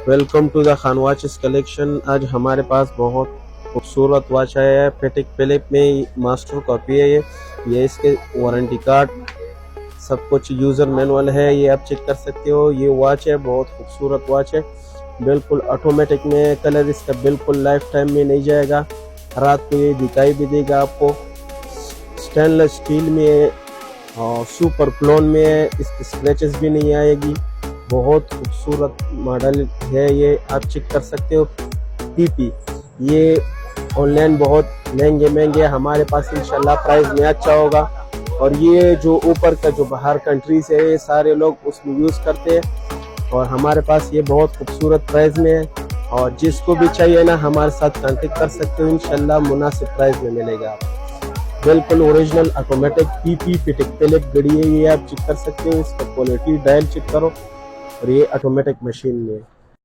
Welcome to the Khan watches collection. आज हमारे पास बहुत खूबसूरत वॉच आया है। पेटिक फिलिप में मास्टर कॉपी है। ये इसके वारंटी कार्ड सब कुछ यूज़र मैनुअल है, ये आप चेक कर सकते हो। ये वॉच है, बहुत खूबसूरत वॉच है, बिल्कुल ऑटोमेटिक में। कलर इसका बिल्कुल लाइफ टाइम में नहीं जाएगा, रात को ये दिखाई भी देगा आपको। स्टेनलेस स्टील में और सुपर क्लोन में है, इसकी स्क्रैचेस भी नहीं आएगी। बहुत खूबसूरत मॉडल है, ये आप चेक कर सकते हो। पीपी ये ऑनलाइन बहुत महंगे हमारे पास इंशाल्लाह प्राइस में अच्छा होगा। और ये जो ऊपर का जो बाहर कंट्रीज है, ये सारे लोग उसमें यूज़ करते हैं और हमारे पास ये बहुत खूबसूरत प्राइस में है। और जिसको भी चाहिए ना, हमारे साथ कांटेक्ट कर सकते हो, इंशाल्लाह मुनासिब प्राइस में मिलेगा आपको। बिल्कुल ओरिजिनल ऑटोमेटिक पीपी पेटिक फिलिप घड़ी है, ये आप चेक कर सकते हो। इसका क्वालिटी डायल चेक करो और ये ऑटोमेटिक मशीन में है।